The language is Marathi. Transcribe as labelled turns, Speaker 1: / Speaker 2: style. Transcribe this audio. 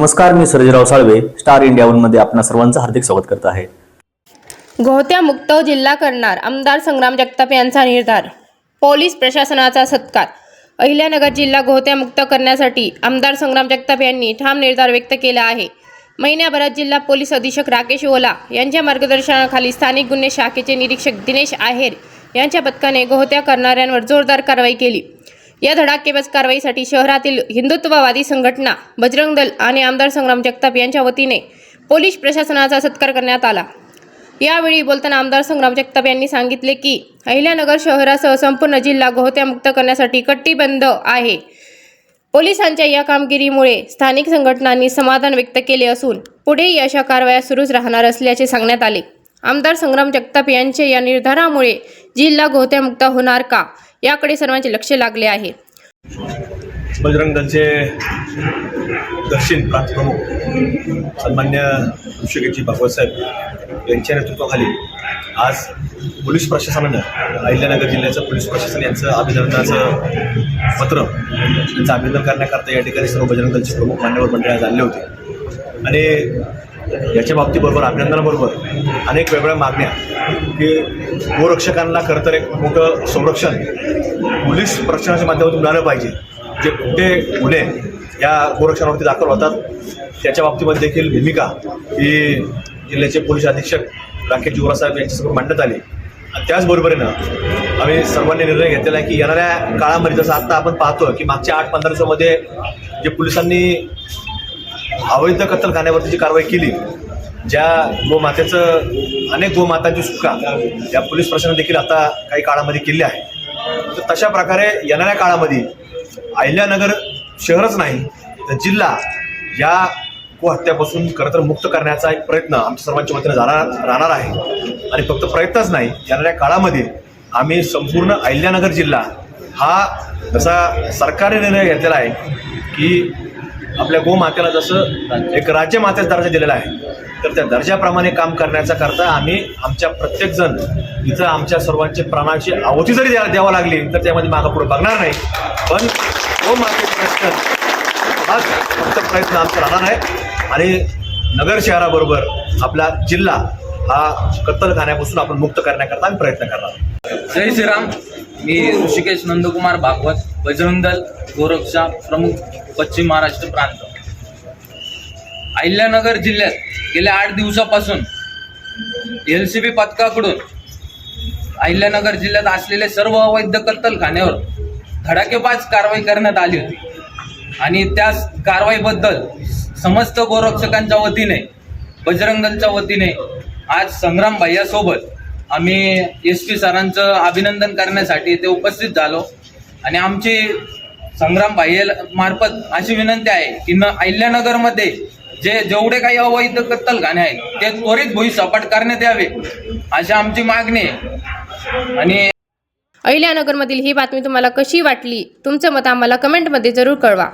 Speaker 1: नमस्कार, मी Sarjerao Salve, Star India one मध्ये आपणा सर्वांचं हार्दिक स्वागत करत आहे।
Speaker 2: गोहत्यामुक्त जिल्हा करणार आमदार संग्राम जगताप यांचा निर्धार। पोलीस प्रशासनाचा सत्कार। अहिल्यानगर जिल्हा गोहत्यामुक्त करण्यासाठी आमदार संग्राम जगताप यांनी ठाम निर्धार व्यक्त केला आहे। महिन्याभरात जिल्हा पोलीस अधीक्षक राकेश ओला यांच्या मार्गदर्शनाखाली स्थानिक गुन्हे शाखेचे निरीक्षक दिनेश आहेर यांच्या पथकाने गोहत्या करणाऱ्यांवर जोरदार कारवाई केली। या धडाकेबाज कारवाईसाठी शहरातील हिंदुत्ववादी संघटना, बजरंग दल आणि आमदार संग्राम जगताप यांच्या वतीने पोलीस प्रशासनाचा सत्कार करण्यात आला। यावेळी बोलताना आमदार संग्राम जगताप यांनी सांगितले की अहिल्यानगर शहरासह संपूर्ण जिल्हा गोहत्यामुक्त करण्यासाठी कटिबद्ध आहे। पोलिसांच्या या कामगिरीमुळे स्थानिक संघटनांनी समाधान व्यक्त केले असून पुढेही अशा कारवाया सुरूच राहणार असल्याचे सांगण्यात आले। आमदार संग्राम जगताप यांच्या या निर्धारामुळे जिल्हा गोहत्यामुक्त होणार का, याकडे सर्वांचे लक्ष लागले आहे।
Speaker 3: बजरंग दलचे दक्षिण प्रांत प्रमुख सन्मान्य ऋषिकेशजी भागवत साहेब यांच्या नेतृत्वाखाली आज पोलीस प्रशासनानं अहिल्यानगर जिल्ह्याचं पोलीस प्रशासन यांचं अभिनंदनाचं पत्र यांचं अभिनंदन करण्याकरता या ठिकाणी सर्व बजरंग दलचे प्रमुख मान्यवर मंडळी आज आले होते। आणि याच्या बाबतीबरोबर अभिनंदनाबरोबर अनेक वेगवेगळ्या मागण्या की गोरक्षकांना खरं तर एक मोठं संरक्षण पोलीस प्रशासनाच्या माध्यमातून मिळालं पाहिजे। जे कुठे गुन्हे या गोरक्षकांवरती दाखल होतात त्याच्या बाबतीमध्ये देखील भूमिका ही जिल्ह्याचे पोलीस अधीक्षक राकेश ओला साहेब यांच्यासमोर मांडण्यात आली। आणि त्याचबरोबरीनं आम्ही सर्वांनी निर्णय घेतलेला आहे की येणाऱ्या काळामध्ये जसं आत्ता आपण पाहतो की मागच्या 8-15 दिवसामध्ये जे पोलिसांनी अवैध कत्तलखान्यावरती जी कारवाई केली, ज्या गोमातेचं अनेक गोमातांची सुटका या पोलीस प्रशासनाने देखील आता काही काळामध्ये केली आहे। तर तशा प्रकारे येणाऱ्या काळामध्ये अहिल्यानगर शहरच नाही तर जिल्हा या गोहत्यापासून खरं तर मुक्त करण्याचा एक प्रयत्न आमच्या सर्वांच्या वतीनं राहणार आहे। आणि फक्त प्रयत्नच नाही, येणाऱ्या काळामध्ये आम्ही संपूर्ण अहिल्यानगर जिल्हा हा जसा सरकारने निर्णय घेतलेला आहे की आपल्या गोमातेला जसं एक राज्यमातेचा दर्जा दिलेला आहे, तर त्या दर्जाप्रमाणे काम करण्याचा करता आम्ही आमच्या प्रत्येकजण इथं आमच्या सर्वांची प्राणाची आहुती जरी द्यावं लागली तर त्यामध्ये मागं पुढे बघणार नाही। पण गोमातेचं रक्षण हाच फक्त प्रयत्न आमचा राहणार आहे। आणि नगर शहराबरोबर आपला जिल्हा हा कत्तलखान्यापासून आपण मुक्त करण्याकरता आम्ही प्रयत्न करणार।
Speaker 4: जय श्रीराम। मी ऋषिकेश नंदकुमार भागवत, बजरंग दल गोरक्षा प्रमुख पश्चिम महाराष्ट्र प्रांत। अहिल्यानगर जिल्ह्यात गेल्या 8 दिवसापासून LCB पथकाकडून अहिल्यानगर जिल्ह्यात असलेले सर्व अवैध कत्तलखान्यावर धडाकेबाज कारवाई करण्यात आली होती। आणि त्या कारवाईबद्दल समस्त गोरक्षकांच्या वतीने, बजरंग दलच्या वतीने आज संग्राम भैयासोबत आम्ही SP सरांचं अभिनंदन करण्यासाठी ते उपस्थित झालो। आणि आमची संग्राम भैया मार्फत अशी विनंती आहे की अहिल्यानगरमध्ये जेवढे काही अवैध कत्तलखाने आहेत ते त्वरित भुईसपाट करण्यात यावे अशी आमची मागणी आहे। आणि
Speaker 2: अहिल्यानगरमधील ही बातमी तुम्हाला कशी वाटली, तुमचं मत आम्हाला कमेंटमध्ये जरूर कळवा।